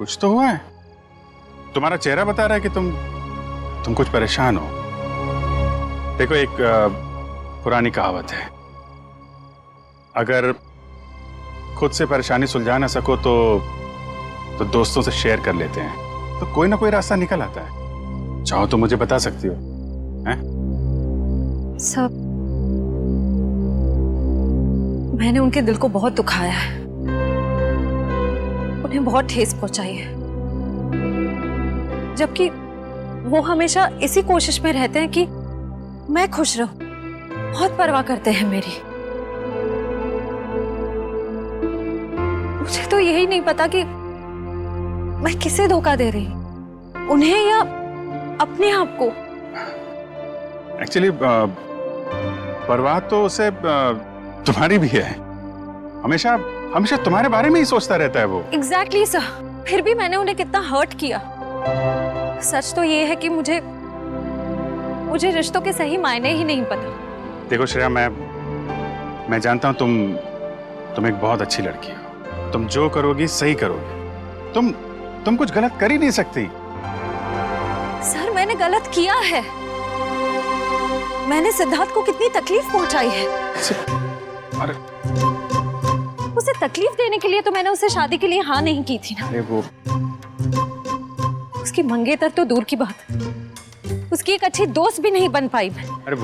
कुछ तो हुआ है। तुम्हारा चेहरा बता रहा है कि तुम कुछ परेशान हो। देखो, एक पुरानी कहावत है, अगर खुद से परेशानी सुलझा ना सको तो दोस्तों से शेयर कर लेते हैं, तो कोई ना कोई रास्ता निकल आता है। चाहो तो मुझे बता सकती हो। हैं? सब मैंने उनके दिल को बहुत दुखाया है, उन्हें बहुत ठेस पहुंचाई है, जबकि वो हमेशा इसी कोशिश में रहते हैं कि मैं खुश रहूं। बहुत परवाह करते हैं मेरी। मुझे तो यही नहीं पता कि मैं किसे धोखा दे रही हूं, उन्हें या अपने आप को। एक्चुअली परवाह तो उसे तुम्हारी भी है। हमेशा हमेशा तुम्हारे बारे में ही सोचता रहता है वो। एग्जैक्टली सर, फिर भी मैंने उन्हें कितना हर्ट किया। सच तो ये है कि मुझे रिश्तों के सही मायने ही नहीं पता। देखो श्रेया, मैं जानता हूं तुम एक बहुत अच्छी लड़की हो। तुम जो करोगी सही करोगी। तुम कुछ गलत कर ही नहीं सकती। सर, मैंने गलत किया है। मैंने सिद्धार्थ को कितनी तकलीफ पहुंचाई है। अरे उसे तकलीफ देने के लिए तो मैंने उसे शादी के लिए हाँ नहीं की थी ना। अरे वो उसकी मंगेतर तो दूर की बात, उसकी एक अच्छी दोस्त भी नहीं बन पाई मैं। अरे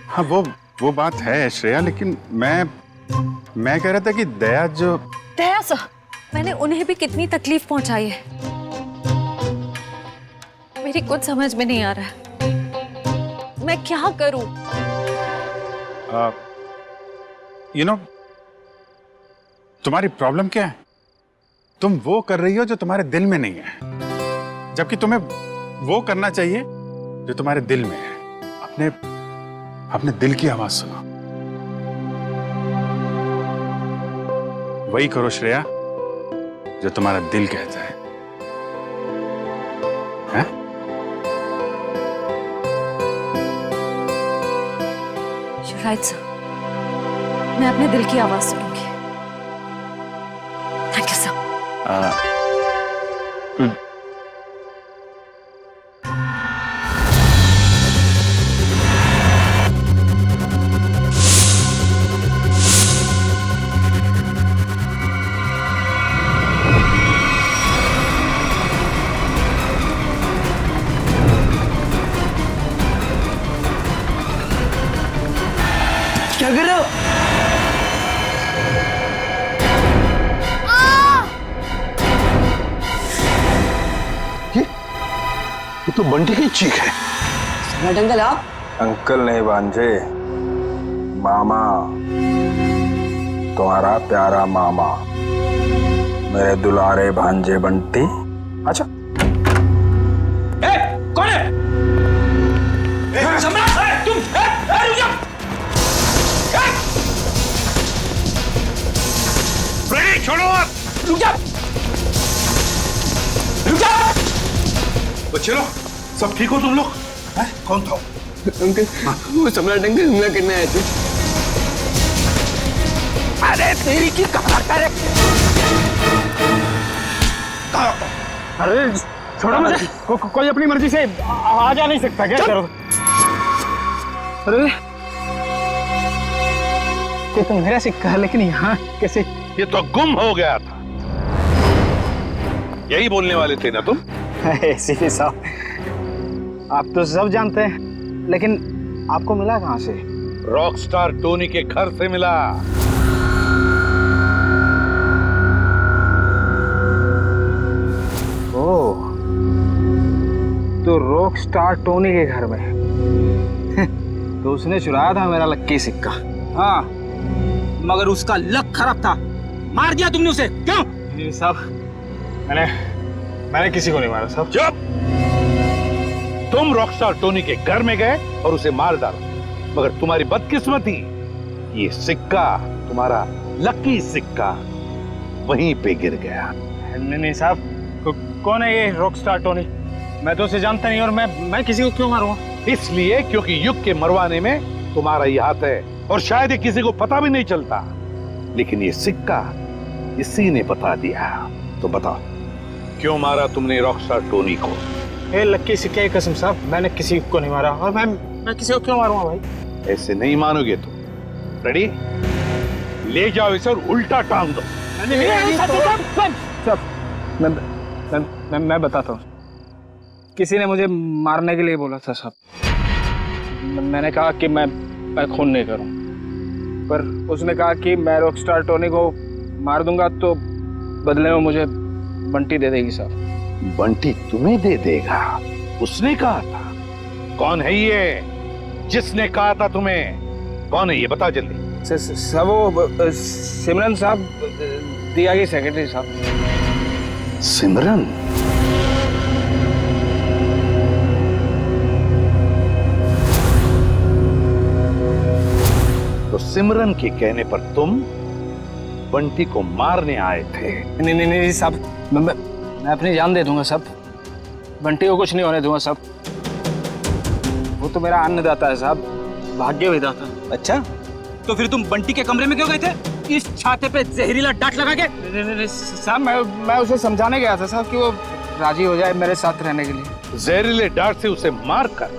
हाँ वो बात है श्रेया, लेकिन मैं कह रहा था कि दया सर, मैंने उन्हें भी कितनी तकलीफ पहुंचाई है। मेरी कुछ समझ में नहीं आ रहा है, मैं क्या करूं। तुम्हारी प्रॉब्लम क्या है? तुम वो कर रही हो जो तुम्हारे दिल में नहीं है, जबकि तुम्हें वो करना चाहिए जो तुम्हारे दिल में है। अपने दिल की आवाज सुनो, वही करो श्रेया जो तुम्हारा दिल कहता है। हैं? You're right, sir. मैं अपने दिल की आवाज सुनूंगी। Thank you sir. क्या कर रहे हो? ये तो बंटी की चीख है। सम्राट अंकल, आप? अंकल नहीं भांजे, मामा, तुम्हारा प्यारा मामा, मेरे दुलारे भांजे बंटी। अच्छा, कौन है? सम्राट, तुम रुक जाओ। फ्रेडी, छोड़ो आप। रुक जाओ, रुक जाओ। बच्चे लोग सब ठीक हो तुम लोग? कौन था? अंकल, वो सम्राट अंकल हमला करने आए थे। अरे तेरी की कहा कर? अरे छोड़ो मुझे। कोई अपनी मर्जी से आ जा नहीं सकता क्या? करो। अरे ये तो मेरा सिक्का है, लेकिन यहाँ कैसे? ये तो गुम हो गया था। यही बोलने वाले थे ना तुम? सीधी साहब, आप तो सब जानते हैं, लेकिन आपको मिला कहाँ से? रॉकस्टार टोनी के घर से मिला। ओह, तो रॉकस्टार टोनी के घर में तो उसने चुराया था मेरा लक्की सिक्का। हाँ, मगर उसका लक खराब था, मार दिया तुमने उसे। क्यों? नहीं साहब, मैंने किसी को नहीं मारा साहब। चुप! तुम रॉकस्टार टोनी के घर में गए और उसे मार डाला, मगर तुम्हारी बदकिस्मती, ये सिक्का, तुम्हारा लकी सिक्का, वहीं पे गिर गया। नहीं साहब, कौन है ये रॉकस्टार टोनी? मैं तो उसे जानता नहीं, और मैं किसी को क्यों मारूंगा? इसलिए क्योंकि युग के मरवाने में तुम्हारा ही हाथ है, और शायद ये किसी को पता भी नहीं चलता। लेकिन ये सिक्का इसी ने बता दिया। तो बताओ, क्यों मारा तुमने रॉकस्टार टोनी को? ए लक्की सिक्के की कसम साहब, मैंने किसी को नहीं मारा। और मैं किसी को क्यों मारूंगा भाई? ऐसे नहीं मानोगे तुम। रेडी? ले जाओ इसे और उल्टा टांग दो। मैं बताता हूँ। किसी ने मुझे मारने के लिए बोला था साहब। मैंने कहा कि मैं खून नहीं करूँ, पर उसने कहा कि मैं रॉकस्टार टोनी को मार दूंगा तो बदले में मुझे बंटी दे देगी साहब। बंटी तुम्हें दे देगा? उसने कहा था? कौन है ये जिसने कहा था तुम्हें? कौन है ये, बता जल्दी। सब वो सिमरन साहब, दिया की सेक्रेटरी साहब। सिमरन? तो सिमरन के कहने पर तुम बंटी को मारने आए थे? नहीं साहब, मैं अपनी जान दे दूंगा साहब। बंटी को कुछ नहीं होने दूंगा साहब। वो तो मेरा अन्नदाता है साहब, भाग्य विधाता। अच्छा, तो फिर तुम बंटी के कमरे में क्यों गए थे? इस छाते पे जहरीला डांट लगा के? नहीं साहब, मैं उसे समझाने गया था साहब कि वो राजी हो जाए मेरे साथ रहने के लिए। जहरीले डांट से उसे मारकर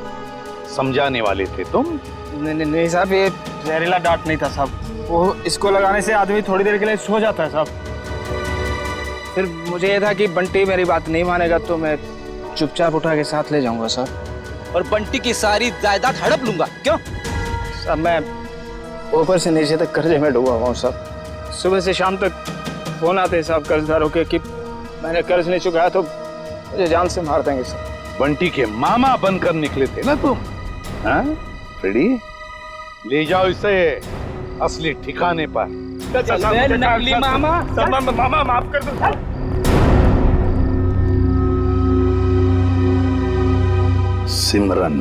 समझाने वाले थे तुम? नहीं साहब, ये जहरीला डांट नहीं था साहब। वो इसको लगाने से आदमी थोड़ी देर के लिए सो जाता है साहब। फिर मुझे ये था कि बंटी मेरी बात नहीं मानेगा तो मैं चुपचाप उठा के साथ ले जाऊंगा साहब। और बंटी की सारी जायदाद हड़प लूंगा, क्यों? साहब मैं ऊपर से नीचे तक कर्जे में डूबा हुआ हूँ साहब। सुबह से शाम तक फोन आते हैं साहब कर्जदारों के कि मैंने कर्ज नहीं चुकाया तो मुझे जान से मार देंगे साहब। बंटी के मामा बनकर निकले थे ना तुम? हाँ? रेडी? ले जाओ इसे असली ठिकाने पर। नकली मामा। मामा माफ कर दो। सिमरन।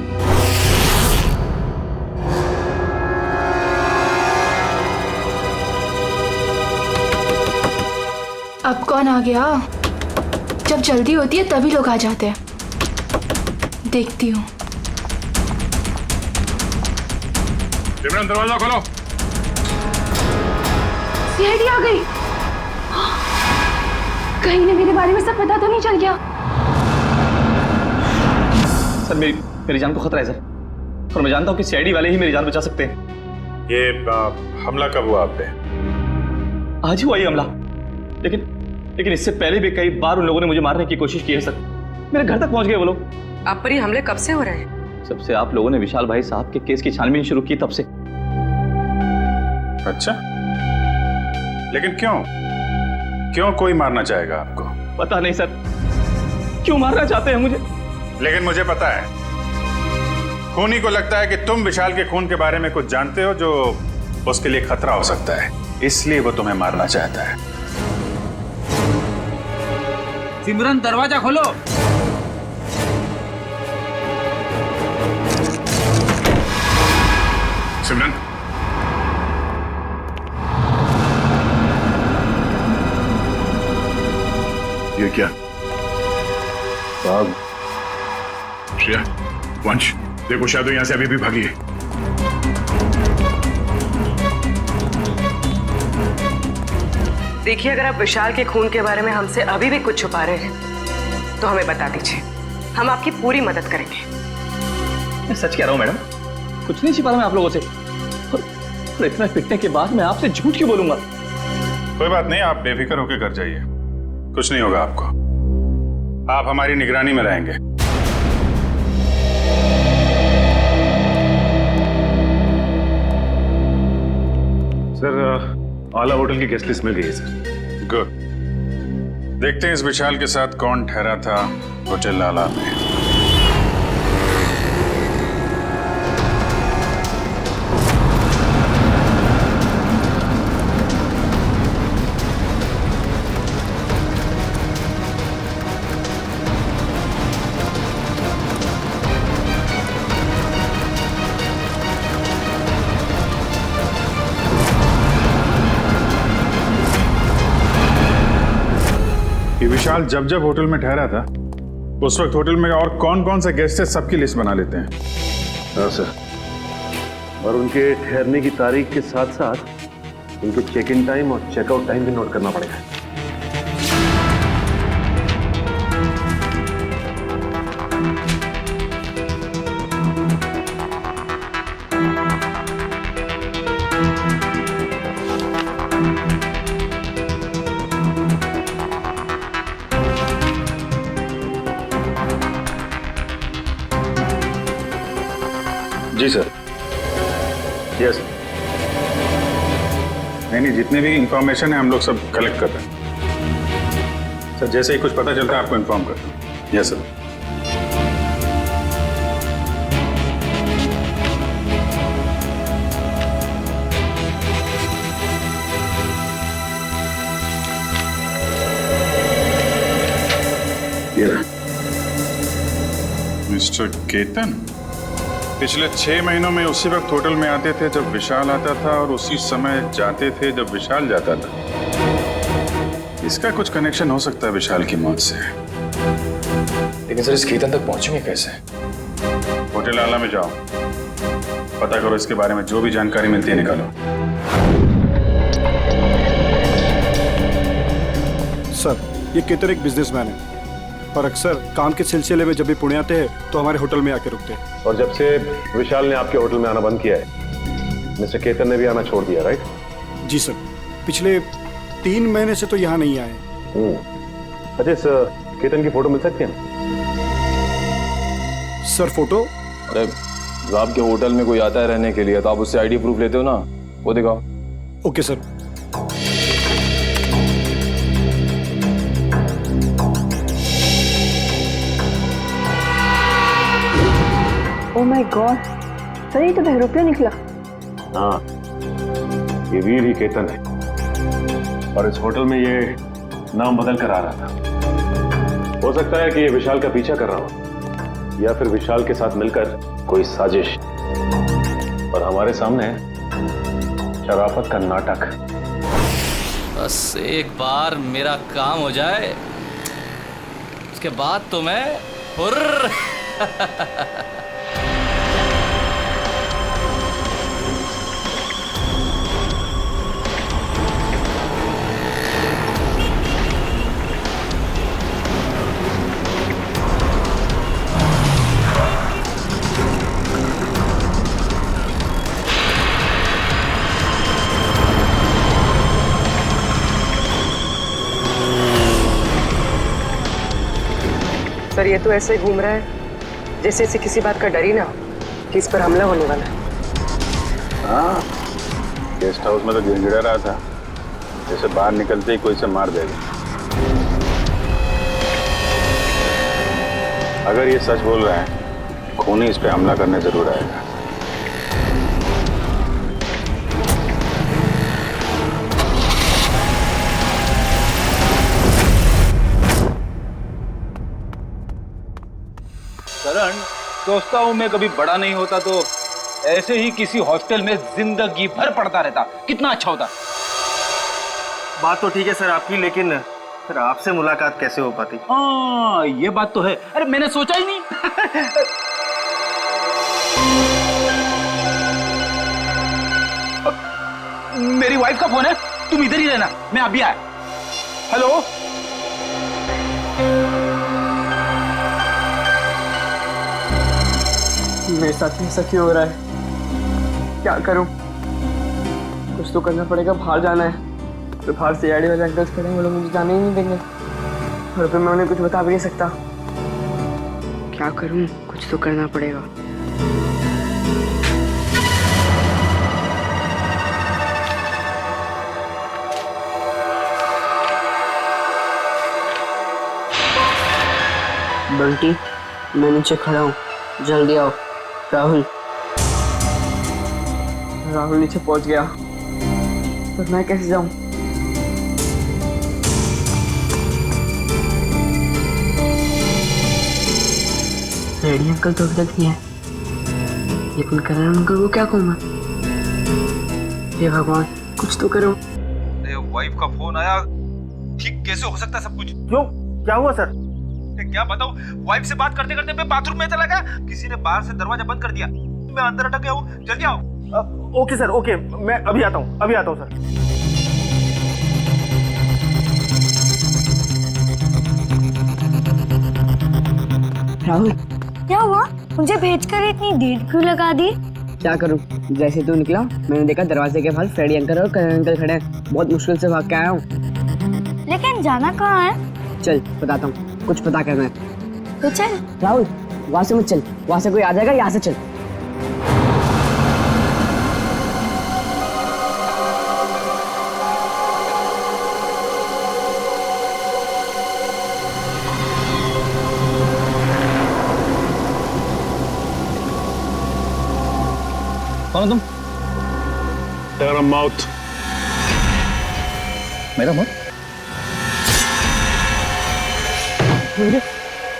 अब कौन आ गया? जब जल्दी होती है तभी लोग आ जाते हैं। देखती हूँ। सिमरन दरवाजा खोलो। सीआईडी आ गई। कहीं ने मेरे बारे में सब पता तो नहीं चल गया? सर मेरी जान को खतरा है सर, और मैं जानता हूँ कि सीआईडी वाले ही मेरी जान बचा सकते हैं। ये हमला कब हुआ आप पे? आज ही हुआ ये हमला, लेकिन इससे पहले भी कई बार उन लोगों ने मुझे मारने की कोशिश की है सर। मेरे घर तक पहुंच गए वो लोग। आप पर ये हमले कब से हो रहे हैं? जब से आप लोगों ने विशाल भाई साहब के केस की छानबीन शुरू की तब से। अच्छा, लेकिन क्यों कोई मारना चाहेगा आपको? पता नहीं सर, क्यों मारना चाहते हैं मुझे। लेकिन मुझे पता है, खूनी को लगता है कि तुम विशाल के खून के बारे में कुछ जानते हो जो उसके लिए खतरा हो सकता है, इसलिए वो तुम्हें मारना चाहता है। सिमरन दरवाजा खोलो। सिमरन, ये क्या? साहब, श्रेया, वंश, देखो शायद यहां से अभी भी भागी है। देखिए, अगर आप विशाल के खून के बारे में हमसे अभी भी कुछ छुपा रहे हैं तो हमें बता दीजिए, हम आपकी पूरी मदद करेंगे। मैं सच कह रहा हूँ मैडम, कुछ नहीं छिपा रहा मैं आप लोगों से। और इतना पिटने के बाद मैं आपसे झूठ क्यों बोलूंगा? कोई बात नहीं, आप बेफिक्र होकर घर जाइए, कुछ नहीं होगा आपको। आप हमारी निगरानी में रहेंगे। सर, आला होटल की गेस्ट लिस्ट मिल गई है सर। गुड। देखते हैं इस विशाल के साथ कौन ठहरा था होटल आला में। विशाल जब जब होटल में ठहरा था उस वक्त होटल में और कौन कौन से गेस्ट है सबकी लिस्ट बना लेते हैं। हाँ सर, और उनके ठहरने की तारीख के साथ साथ उनके चेक इन टाइम और चेकआउट टाइम भी नोट करना पड़ेगा। जी सर। यस। नहीं, जितने भी इंफॉर्मेशन है हम लोग सब कलेक्ट कर रहे हैं सर। जैसे ही कुछ पता चलता है आपको इन्फॉर्म करता हूँ। Yes sir. मिस्टर केतन पिछले 6 महीनों में उसी वक्त होटल में आते थे जब विशाल आता था और उसी समय जाते थे जब विशाल जाता था। इसका कुछ कनेक्शन हो सकता है विशाल की मौत से। लेकिन सर इस केतन तक पहुंचेंगे कैसे? होटल आला में जाओ, पता करो, इसके बारे में जो भी जानकारी मिलती है निकालो। सर ये केतन एक बिजनेसमैन है और अक्सर काम के सिलसिले में जब भी पुणे आते हैं तो हमारे होटल में आके रुकते हैं। और जब से विशाल ने आपके होटल में आना बंद किया है, मिस्टर केतन ने भी आना छोड़ दिया, राइट? जी सर, पिछले 3 महीने से तो यहाँ नहीं आए। अच्छा, इस केतन की फोटो मिल सकती है? Sir photo? अरे आपके होटल में कोई आता है रहने के लिए तो आप उससे आईडी प्रूफ लेते हो ना, वो दिखाओ। Okay sir. Oh my God sir, ये तो बहरूपिया निकला। हाँ, ये वीर ही केतन है और इस होटल में ये नाम बदल कर आ रहा था। हो सकता है कि ये विशाल का पीछा कर रहा हो या फिर विशाल के साथ मिलकर कोई साजिश, और हमारे सामने शराफत का नाटक। बस एक बार मेरा काम हो जाए उसके बाद तो मैं हुर्र। सर ये तो ऐसे ही घूम रहा है जैसे इसे किसी बात का डर ही ना हो कि इस पर हमला होने वाला है। हाँ, गेस्ट हाउस में तो गिड़गिड़ा रहा था जैसे बाहर निकलते ही कोई से मार देगा। अगर ये सच बोल रहा है, खूनी इस पे हमला करने जरूर आएगा। करण, सोचता हूँ मैं कभी बड़ा नहीं होता तो ऐसे ही किसी हॉस्टल में जिंदगी भर पढ़ता रहता, कितना अच्छा होता। बात तो ठीक है सर आपकी, लेकिन फिर आपसे मुलाकात कैसे हो पाती? हाँ ये बात तो है। अरे मैंने सोचा ही नहीं। मेरी वाइफ का फोन है, तुम इधर ही रहना, मैं अभी आया। हेलो, मेरे साथ ऐसा क्यों हो रहा है? क्या करूं? कुछ तो करना पड़ेगा। बाहर जाना है तो बाहर से आईडी वाले अंकल्स खड़े हैं, वो लोग मुझे जाने ही नहीं देंगे और फिर मैं उन्हें कुछ बता भी नहीं सकता। क्या करूं? कुछ तो करना पड़ेगा। बंटी, मैं नीचे खड़ा हूँ, जल्दी आओ। राहुल नीचे पहुंच गया, पर मैं कैसे जाऊं? रेडी अंकल तो अभी तक नहीं है, लेकिन करण अंकल को क्या कहूंगा? हे भगवान, कुछ तो करो। वाइफ का फोन आया, ठीक कैसे हो सकता है सब कुछ? क्यों, क्या हुआ सर? क्या बताऊं, वाइफ से बात करते करते मैं बाथरूम में चला गया, किसी ने बाहर से दरवाजा बंद कर दिया, मैं अंदर अटक गया हूँ। जल्दी आओ। ओके सर, ओके, मैं अभी आता हूँ सर। राहुल, क्या हुआ? मुझे भेजकर इतनी देर क्यों लगा दी? क्या करूं? जैसे तू निकला मैंने देखा दरवाजे के पास फ्रेडी अंकल और करण अंकल खड़े हैं। बहुत मुश्किल से भाग के आया हूँ। लेकिन जाना कहाँ है? चल बताता हूँ, कुछ पता करना है तो चल। राहुल, वहाँ से मत चल, वहाँ से कोई आ जाएगा, यहाँ से चल। कौन हो तुम? तेरा माउथ। मेरा मौत?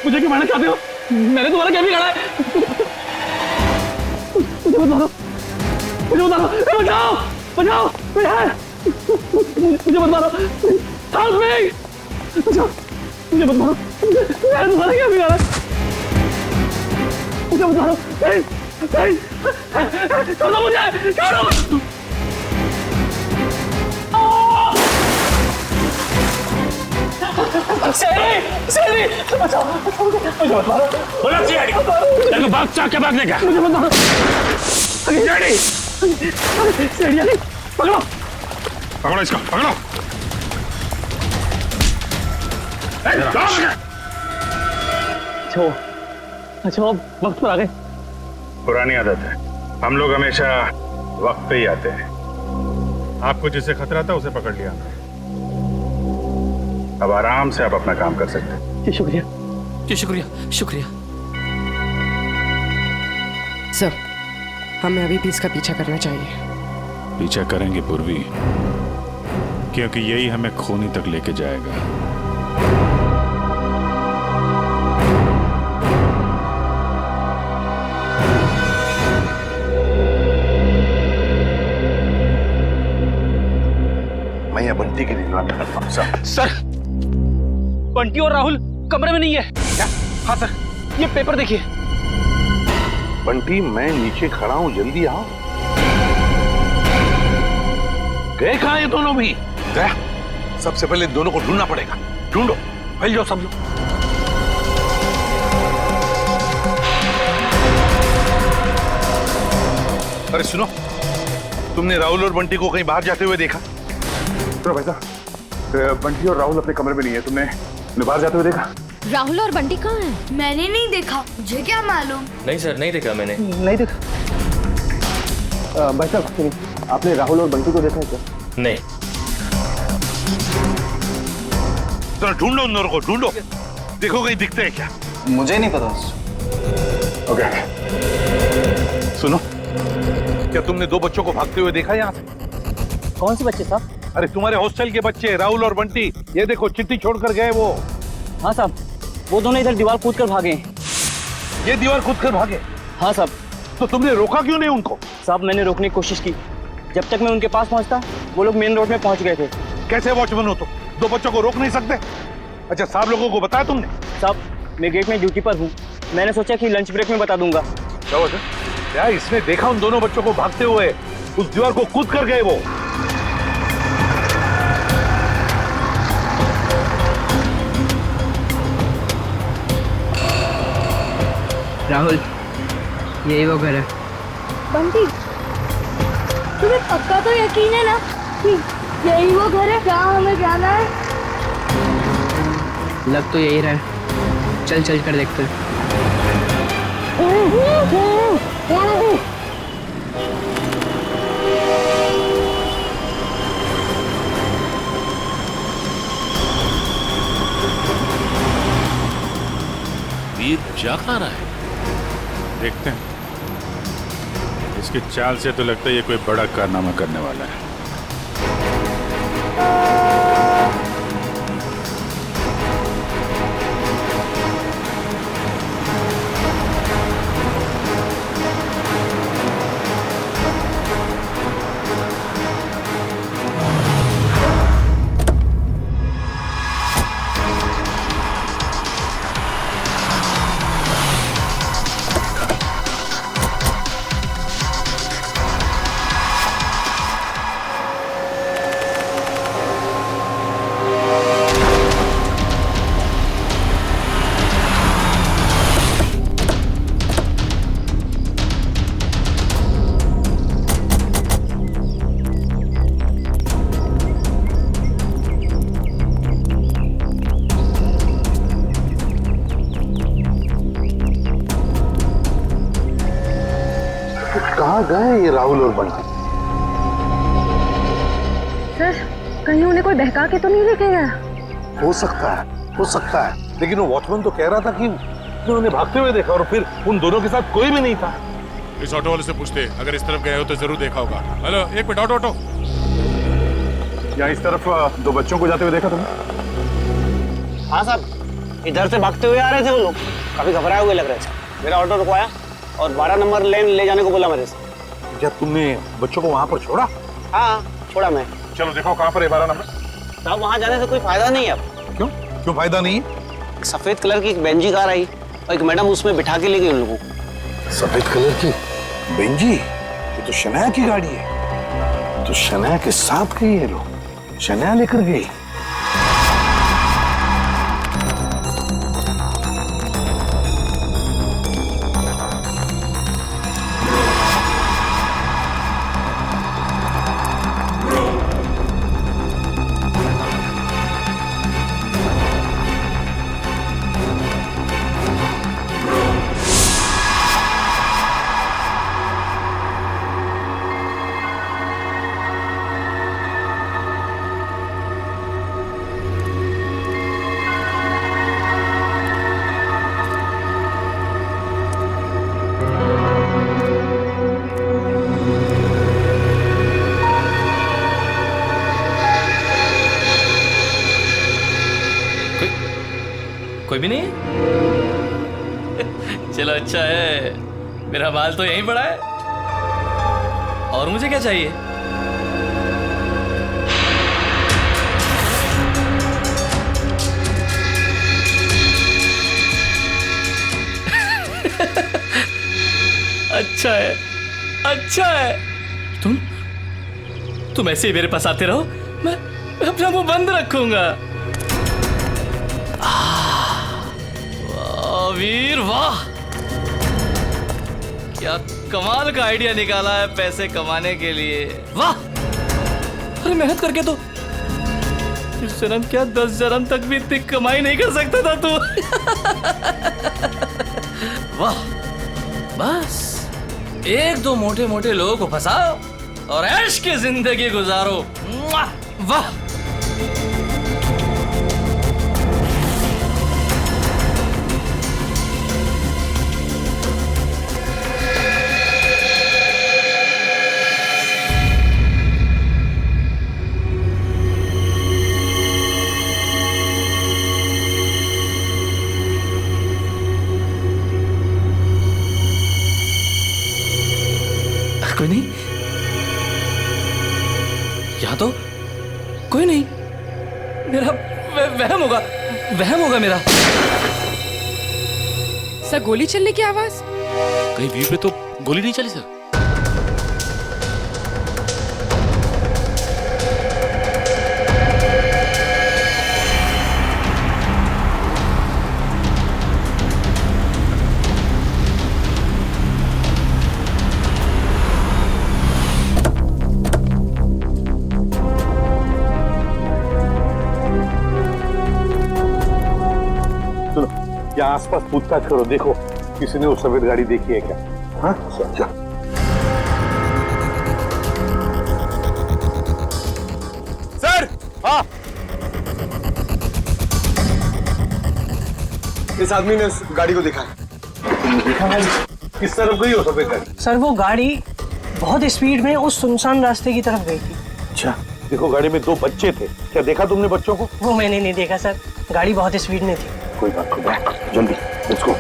मुझे क्यों मारना चाहते हो? मैंने तुम्हारा क्या बिगाड़ा है? मुझे मत मारो, मुझे मत मारो, बचाओ, बचाओ, मुझे मत मारो, हेल्प मी, बचाओ, मुझे मत मारो, मैंने तुम्हारा क्या बिगाड़ा है? मुझे मत मारो, छोड़ो मुझे, छोड़ो। शेरी, बचाओ, मुझे मत मारो। बोला शेरी, तेरे बाप चाक के भागने का। मुझे मत मारो। शेरी, शेरी, पकड़ो, पकड़ो इसको, पकड़ो। अच्छा, वक्त पर आ गए। पुरानी आदत है, हम लोग हमेशा वक्त पे ही आते हैं। आपको जिससे खतरा था उसे पकड़ लिया, अब आराम से आप अपना काम कर सकते हैं। जी शुक्रिया, जी शुक्रिया, शुक्रिया। सर, हमें अभी भी इसका पीछा करना चाहिए। पीछा करेंगे पूर्वी, क्योंकि यही हमें खूनी तक लेके जाएगा। मैं ये बंटी की निगरानी करता हूं। सर, बंटी और राहुल कमरे में नहीं है। क्या? हाँ सर, ये पेपर देखिए। बंटी, मैं नीचे खड़ा हूं, जल्दी आओ। गए कहां ये दोनों भी? गया, सबसे पहले दोनों को ढूंढना पड़ेगा। ढूंढो, फैल जाओ सब लोग। अरे सुनो, तुमने राहुल और बंटी को कहीं बाहर जाते हुए देखा? तो भाई साहब, बंटी और राहुल अपने कमरे में नहीं है, तुमने बाहर जाते हुए देखा? राहुल और बंटी कहाँ हैं? मैंने नहीं देखा, मुझे क्या मालूम। नहीं सर, नहीं देखा मैंने। नहीं देखा। भाई साहब, आपने राहुल और बंटी को देखा है क्या? नहीं। चलो ढूंढो उन दोनों को, ढूंढो, देखो कहीं दिखते हैं क्या। मुझे नहीं पता। ओके, सुनो, क्या तुमने दो बच्चों को भागते हुए देखा यहाँ से? कौन से बच्चे साहब? अरे तुम्हारे हॉस्टल के बच्चे, राहुल और बंटी। ये देखो, चिट्ठी छोड़कर गए वो। हाँ साहब, वो दोनों इधर दीवार कूद कर भागे। ये दीवार कूद कर भागे? हाँ साहब। तो तुमने रोका क्यों नहीं उनको? साहब, मैंने रोकने की कोशिश की, जब तक मैं उनके पास पहुंचता वो लोग मेन रोड में पहुंच गए थे। कैसे वॉचमैन हो तुम? दो बच्चों को रोक नहीं सकते? अच्छा, साहब लोगों को बताया तुमने? साहब, मैं गेट में ड्यूटी पर हूँ, मैंने सोचा कि लंच ब्रेक में बता दूंगा। क्या इसने देखा उन दोनों बच्चों को भागते हुए? उस दीवार को कूद कर गए वो। राहुल, यही वो घर है। बंटी, तुम्हें पक्का तो यकीन है ना कि यही वो घर है? क्या हमें जाना है? लग तो यही रहा है, चल चल कर देखते हैं। वीर जा कहाँ रहा है? देखते हैं, इसकी चाल से तो लगता है ये कोई बड़ा कारनामा करने वाला है। कहाँ गए ये राहुल और बंटी? सर, कहीं उन्हें कोई बहका के तो नहीं लेके गया? हो सकता है, लेकिन वो वॉचमैन तो कह रहा था कि उन्होंने भागते हुए देखा और फिर उन दोनों के साथ कोई भी नहीं था। इस ऑटो वाले से पूछते, अगर इस तरफ गए हो तो जरूर देखा होगा। हेलो, एक मिनट, ऑटो ऑटो। यहाँ इस तरफ दो बच्चों को जाते हुए देखा तुमने? हाँ साहब, इधर से भागते हुए आ रहे थे वो लोग, काफी घबराए हुए लग रहे थे। मेरा ऑटो रुकवाया और 12 नंबर लेन ले जाने को बोला मेरे से। क्या तुमने बच्चों को वहाँ पर छोड़ा? हाँ, छोड़ा मैं। चलो देखो कहाँ पर है 12 नंबर। साहब वहाँ जाने से कोई फायदा नहीं है अब। क्यों? क्यों फायदा नहीं है? सफेद कलर की एक बेंजी कार आई और एक मैडम उसमें बिठा के ले गई उन लोगों को। सफेद कलर की बेंजी? ये तो शनाया की गाड़ी है। तो शनाया के साथ गई है लोग, शनाया लेकर गई। कोई भी नहीं है? चलो अच्छा है, मेरा माल तो यहीं पड़ा है। और मुझे क्या चाहिए? अच्छा है, अच्छा है। तुम ऐसे ही मेरे पास आते रहो, मैं अपना मुंह बंद रखूंगा। वीर वाह, क्या कमाल का आइडिया निकाला है पैसे कमाने के लिए। वाह, अरे मेहनत करके तो इस जन्म क्या 10 जन्म तक भी इतनी कमाई नहीं कर सकता था तू। वाह, बस एक दो मोटे मोटे लोगों को फंसाओ और ऐश की जिंदगी गुजारो। वाह, कोई नहीं, यहाँ तो कोई नहीं। मेरा वहम होगा, वहम होगा मेरा। सर गोली चलने की आवाज? कहीं व्यू पे तो गोली नहीं चली सर। यहाँ आसपास पूछताछ करो, देखो किसी ने वो सफेद गाड़ी देखी है क्या? हाँ, चल। सर, हाँ, इस आदमी ने उस गाड़ी को देखा है। किस तरफ गई हो सफेद गाड़ी? सर वो गाड़ी बहुत स्पीड में उस सुनसान रास्ते की तरफ गई थी। अच्छा, देखो गाड़ी में 2 बच्चे थे, क्या देखा तुमने बच्चों को? वो मैंने नहीं देखा सर, गाड़ी बहुत स्पीड में थी। कोई बात नहीं, जल्दी लेट्स गो।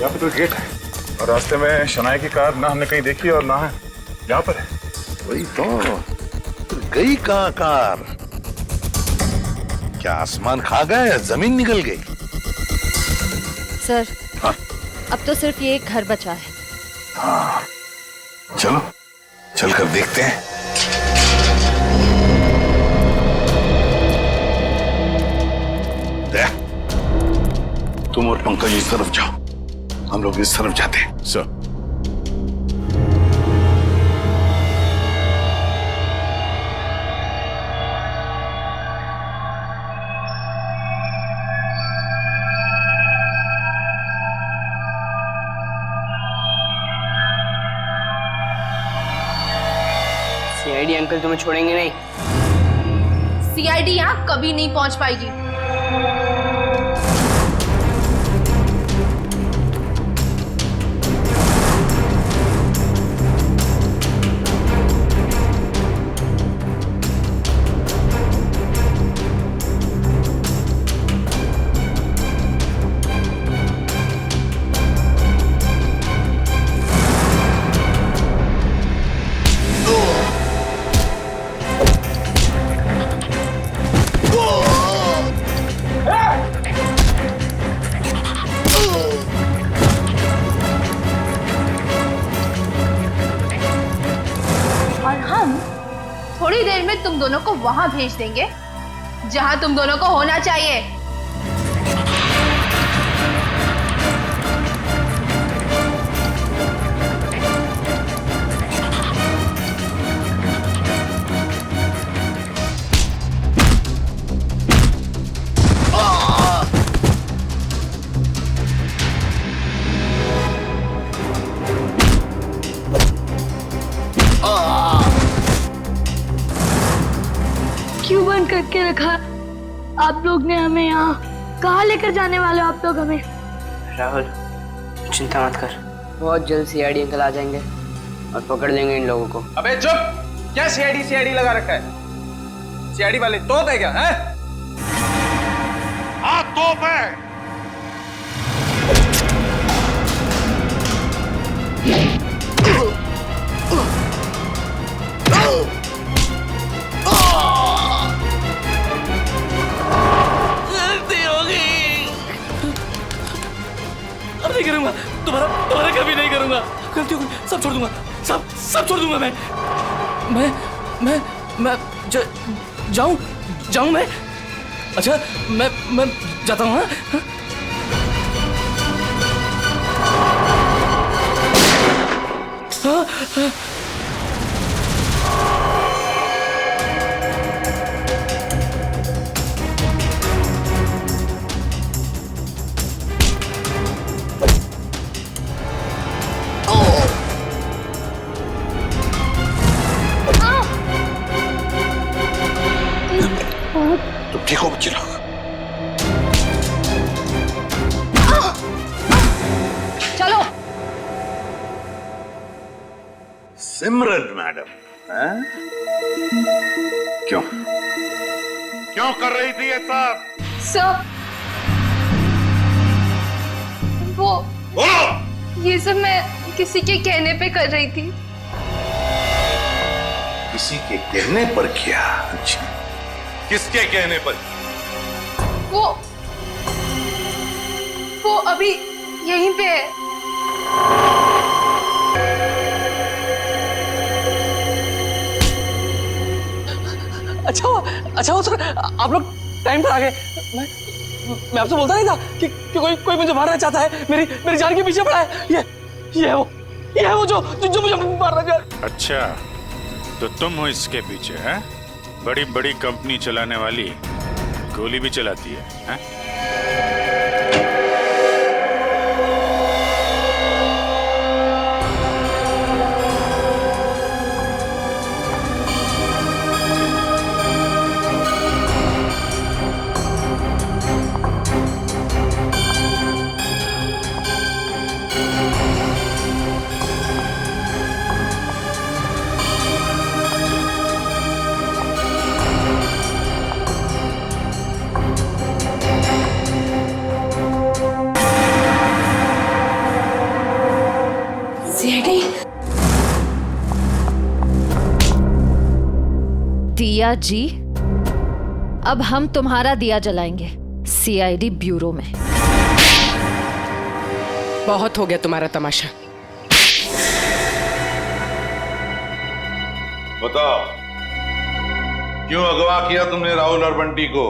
यहाँ पे तो गेट है और रास्ते में शनाया की कार ना हमने कहीं देखी और ना है यहाँ पर है। वही तो, गई कहाँ कार? क्या आसमान खा गए या जमीन निकल गई? सर हाँ अब तो सिर्फ ये एक घर बचा है। हाँ चलो चलकर देखते हैं। तुम और पंकज इस तरफ जाओ, हम लोग इस तरफ जाते हैं। सर सीआईडी अंकल तुम्हें छोड़ेंगे नहीं। सीआईडी यहाँ कभी नहीं पहुंच पाएगी। थोड़ी देर में तुम दोनों को वहां भेज देंगे जहां तुम दोनों को होना चाहिए। क्यों बंद करके रखा आप लोग ने हमें यहाँ? कहाँ लेकर जाने वाले हो आप लोग हमें? राहुल चिंता मत कर, बहुत जल्द सीआईडी अंकल आ जाएंगे और पकड़ लेंगे इन लोगों को। अबे चुप! क्या सीआईडी लगा रखा है? सीआईडी वाले तोप है क्या? हैं? हाँ तोप है। अब नहीं करूंगा, तुम्हारा कभी नहीं करूंगा। गलती हो गई, सब छोड़ दूंगा, सब छोड़ दूंगा मैं जाऊं मैं। अच्छा मैं जाता हूँ। हाँ? तुम ठीक हो बच्चे लोग? चलो। सिमरन मैडम, क्यों कर रही थी ये सब? सर वो बोलो। ये सब मैं किसी के कहने पे कर रही थी। किसी के कहने पर किया? अच्छा, किसके कहने पर? वो अभी यहीं पे है। अच्छा हो सर, आप लोग टाइम पर आ गए। मैं आपसे बोलता नहीं था कि कोई मुझे मारना चाहता है, मेरी जान के पीछे पड़ा है। ये है वो जो मुझे मारना चाहता है। अच्छा तो तुम हो इसके पीछे? हैं? बड़ी बड़ी कंपनी चलाने वाली गोली भी चलाती है? दिया जी, अब हम तुम्हारा दिया जलाएंगे सीआईडी ब्यूरो में। बहुत हो गया तुम्हारा तमाशा। बताओ, क्यों अगवा किया तुमने राहुल और बंटी को?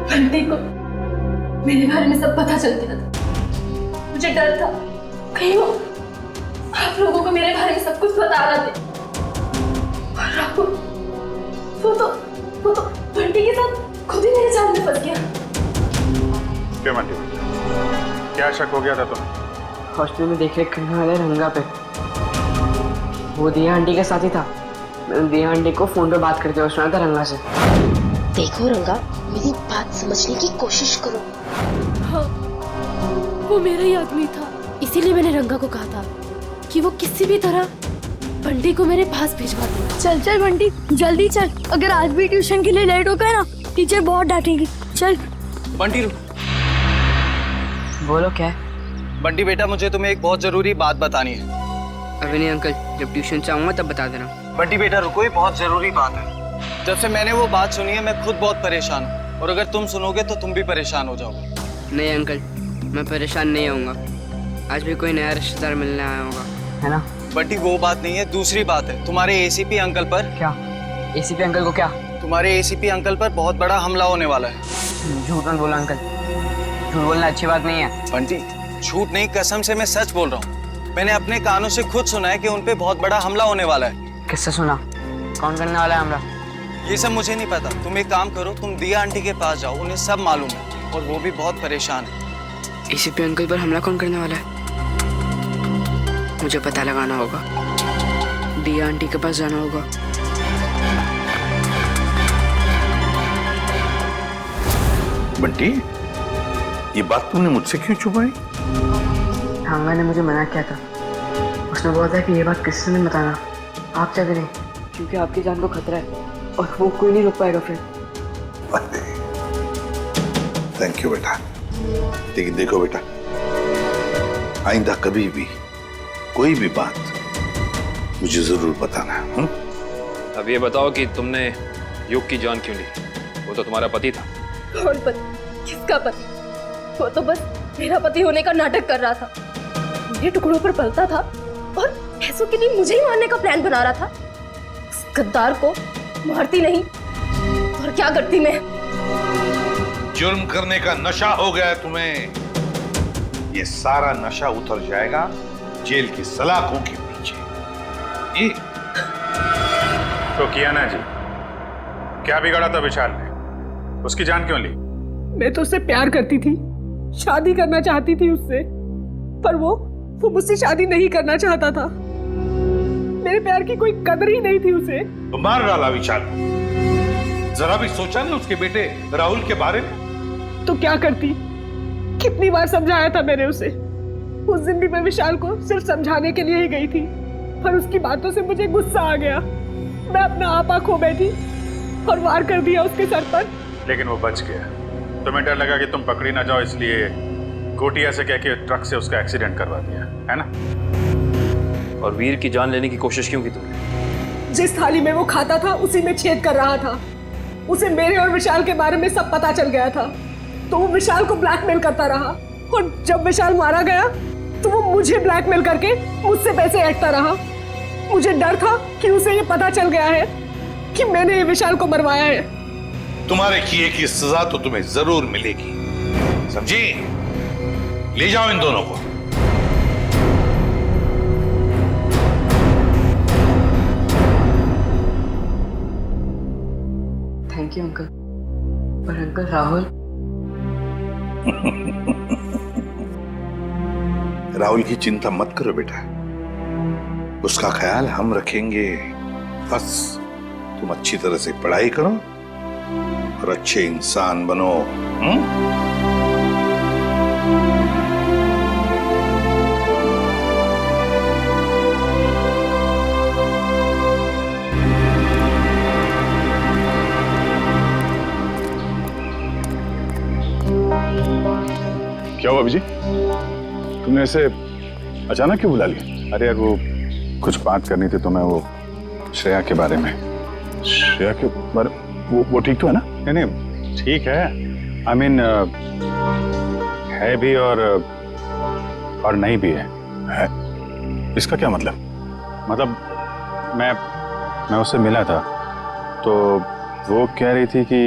बंटी को मेरे बारे में सब पता चल गया था। मुझे डर था कहीं वो आप लोगों को मेरे बारे में सब कुछ बता रहा थे। और राहुल वो तो बंटी के साथ खुद ही मेरे जाल में फंस गया। क्यों बंटी, क्या शक हो गया था तुम्हें? हॉस्टल में देख रेख करने वाले रंगा पे वो दिया आंटी के साथ ही था। मैंने दिया आंटी को फोन पे बात करते हुए सुना था रंगा से। देखो रंगा, मेरी बात समझने की कोशिश करो। हाँ, वो मेरा ही आदमी था, इसीलिए मैंने रंगा को कहा था कि वो किसी भी तरह बंटी को मेरे पास भिजवा दे। चल चल बंटी, जल्दी चल। अगर आज भी ट्यूशन के लिए लेट हो गए ना, टीचर बहुत डांटेगी। चल बंटी रुक। बोलो क्या है? बंटी बेटा, मुझे तुम्हें एक बहुत जरूरी बात बतानी है। अभी नहीं अंकल, जब ट्यूशन से आऊंगा तब बता देना। बंटी बेटा रुको, ये बहुत जरूरी बात है। जब से मैंने वो बात सुनी है मैं खुद बहुत परेशान हूँ, और अगर तुम सुनोगे तो तुम भी परेशान हो जाओगे। नहीं अंकल, मैं परेशान नहीं होऊंगा। आज भी कोई नया रिश्तेदार मिलने आया होगा, है ना? बंटी वो बात नहीं है, दूसरी बात है। तुम्हारे एसीपी अंकल पर। क्या एसीपी अंकल को? क्या? तुम्हारे एसीपी अंकल पर बहुत बड़ा हमला होने वाला है। झूठ मत बोला अंकल, झूठ बोलना अच्छी बात नहीं है। बंटी झूठ नहीं, कसम से मैं सच बोल रहा हूँ। मैंने अपने कानों से खुद सुना है कि उनपे बहुत बड़ा हमला होने वाला है। किससे सुना? कौन करने वाला है हमला? ये सब मुझे नहीं पता। तुम एक काम करो, तुम दिया आंटी के पास जाओ, उन्हें सब मालूम है और वो भी बहुत परेशान है। एसीपी अंकल पर हमला कौन करने वाला है? मुझे पता लगाना होगा। दिया आंटी के पास जाना होगा। बंटी, ये बात तुमने मुझसे क्यों छुपाई? ठांगा ने मुझे मना किया था। उसने बोला था कि ये बात किसी से नहीं बताना, आप चाहते नहीं, क्योंकि आपकी जान को खतरा है और वो कोई नहीं रोक पाएगा फिर। थैंक यू बेटा। लेकिन देखो बेटा, आइंदा कभी भी कोई भी बात मुझे जरूर बताना। अब ये बताओ कि तुमने युग की जान क्यों ली? वो तो तुम्हारा पति था। कौन पति? किसका पति? वो तो बस मेरा पति होने का नाटक कर रहा था, मेरे टुकड़ों पर पलता था और पैसों के लिए मुझे ही मारने का प्लान बना रहा था। उस गद्दार को मारती नहीं और क्या करती मैं? जुर्म करने का नशा हो गया है तुम्हें। ये सारा नशा उतर जाएगा जेल की सलाखों के पीछे। ये तो किया ना जी, क्या बिगाड़ा था विशाल ने? उसकी जान क्यों ली? मैं तो उससे प्यार करती थी, शादी करना चाहती थी उससे, पर वो मुझसे शादी नहीं करना चाहता था। मेरे प्यार की कोई कदर ही नहीं थी उसे। तो मार डाला विशाल। जरा भी सोचा नहीं उसके बेटे राहुल के बारे में? तो क्या करती? कितनी बार समझाया था मैंने उसे। उस दिन भी मैं विशाल को सिर्फ समझाने के लिए ही गई थी, पर उसकी बातों से मुझे गुस्सा आ गया। मैं अपना आपा खो बैठी और वार कर दिया उसके सर पर। लेकिन वो बच गया। तुम्हें डर लगा कि तुम पकड़ी ना जाओ, इसलिए गोटिया से कह के ट्रक से उसका एक्सीडेंट करवा दिया, है ना? और वीर की जान लेने की कोशिश क्यों की तुमने? जिस थाली में वो खाता था उसी में छेद कर रहा था। उसे मेरे और विशाल के बारे में सब पता चल गया था, तो वो विशाल को ब्लैकमेल करता रहा। और जब विशाल मारा गया तो वो मुझे ब्लैकमेल करके मुझसे पैसे ऐंठता रहा। मुझे डर था कि उसे ये पता चल गया है कि मैंने विशाल को मरवाया है। तुम्हारे किए की सजा तो तुम्हें जरूर मिलेगी, समझी? ले जाओ इन दोनों को। Thank you uncle. पर अंकल राहुल राहुल की चिंता मत करो बेटा, उसका ख्याल हम रखेंगे। बस तुम अच्छी तरह से पढ़ाई करो और अच्छे इंसान बनो। क्या हुआ अभिजी? तुमने ऐसे अचानक क्यों बुला लिया? अरे यार, वो कुछ बात करनी थी तुम्हें, वो श्रेया के बारे में। श्रेया के बारे? वो ठीक तो है ना? नहीं, ठीक है, आई मीन है भी और नहीं भी है। इसका क्या मतलब? मैं उससे मिला था तो वो कह रही थी कि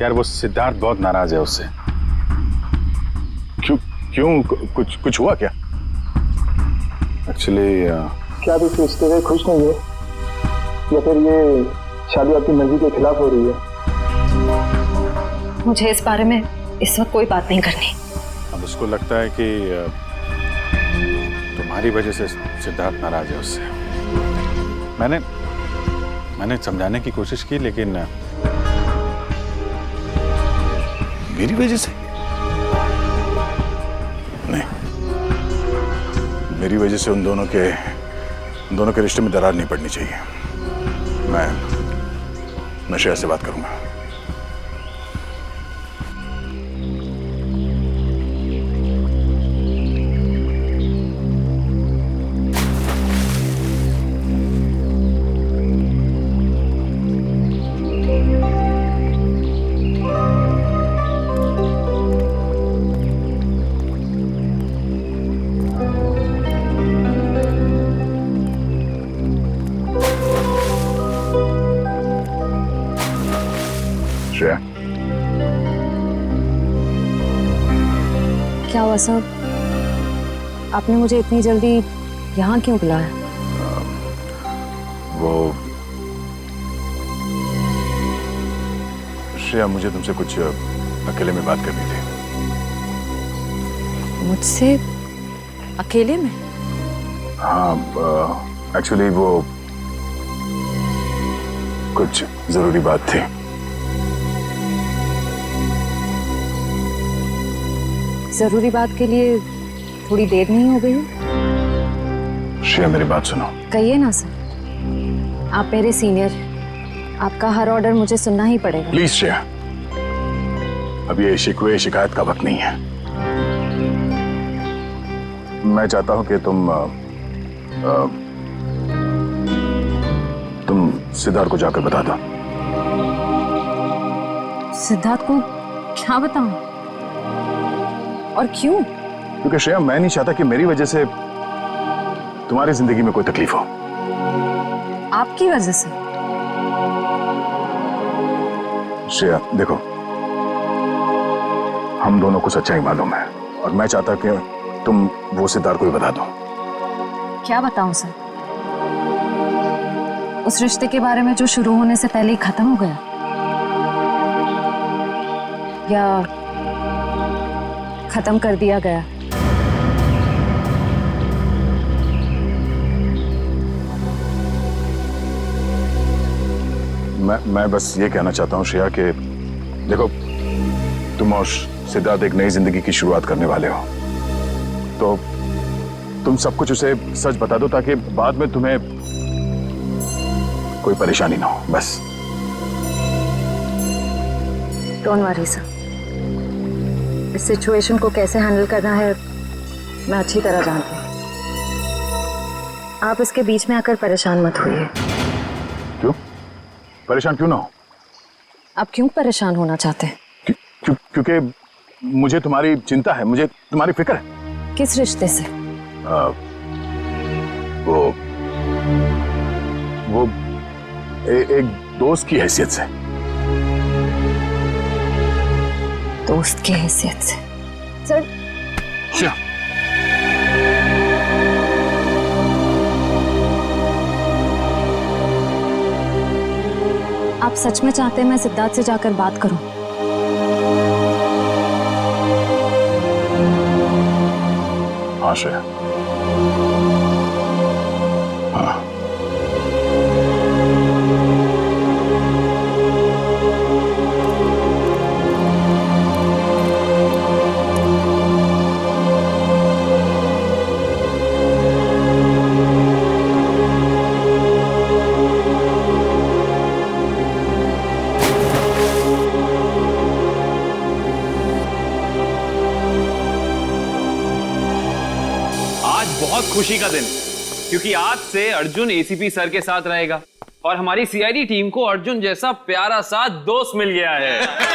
यार वो सिद्धार्थ बहुत नाराज है उससे। क्यों कुछ हुआ क्या? एक्चुअली क्या आप इस रिश्ते से खुश नहीं है या फिर ये शादी आपकी मर्जी के खिलाफ हो रही है? मुझे इस बारे में इस वक्त कोई बात नहीं करनी। अब उसको लगता है कि तुम्हारी वजह से सिद्धार्थ नाराज है उससे। मैंने समझाने की कोशिश की लेकिन मेरी वजह से? नहीं, मेरी वजह से उन दोनों के रिश्ते में दरार नहीं पड़नी चाहिए। मैं श्रेया से बात करूंगा। श्रेया, क्या हुआ साहब? आपने मुझे इतनी जल्दी यहाँ क्यों बुलाया? वो श्रेया, मुझे तुमसे कुछ अकेले में बात करनी थी। मुझसे अकेले में? हाँ, एक्चुअली वो कुछ जरूरी बात थी। जरूरी बात के लिए थोड़ी देर नहीं हो गई? श्रेया, मेरी बात सुनो। कहिए ना सर, आप मेरे सीनियर, आपका हर ऑर्डर मुझे सुनना ही पड़ेगा। प्लीज श्रेया, अब ये शिकवे शिकायत का वक्त नहीं है। मैं चाहता हूं कि तुम सिद्धार्थ को जाकर बता दो। सिद्धार्थ को क्या बताऊं? और क्यों? क्योंकि श्रेया, मैं नहीं चाहता कि मेरी वजह से तुम्हारी जिंदगी में कोई तकलीफ हो। आपकी वजह से? श्रेया देखो, हम दोनों को सच्चाई मालूम है और मैं चाहता कि तुम वो सिद्धार्थ को ही बता दो। क्या बताऊं सर? उस रिश्ते के बारे में जो शुरू होने से पहले ही खत्म हो गया, या खत्म कर दिया गया? मैं बस ये कहना चाहता हूँ श्रेया कि देखो, तुम और सिद्धार्थ एक नई जिंदगी की शुरुआत करने वाले हो, तो तुम सब कुछ उसे सच बता दो ताकि बाद में तुम्हें कोई परेशानी ना हो। बस डोंट वरी सर, इस सिचुएशन को कैसे हैंडल करना है मैं अच्छी तरह जानती हूँ। आप इसके बीच में आकर परेशान मत होइए। क्यों? परेशान क्यों ना हो? आप क्यों परेशान होना चाहते हैं? क्योंकि मुझे तुम्हारी चिंता है, मुझे तुम्हारी फिक्र है। किस रिश्ते से? वो एक दोस्त की हैसियत से। दोस्त की हैसियत से? सर क्या? आप सच में चाहते हैं मैं सिद्धार्थ से जाकर बात करूं? हाँ श्रेया, हाँ। बहुत खुशी का दिन, क्योंकि आज से अर्जुन एसीपी सर के साथ रहेगा और हमारी सीआईडी टीम को अर्जुन जैसा प्यारा सा दोस्त मिल गया है।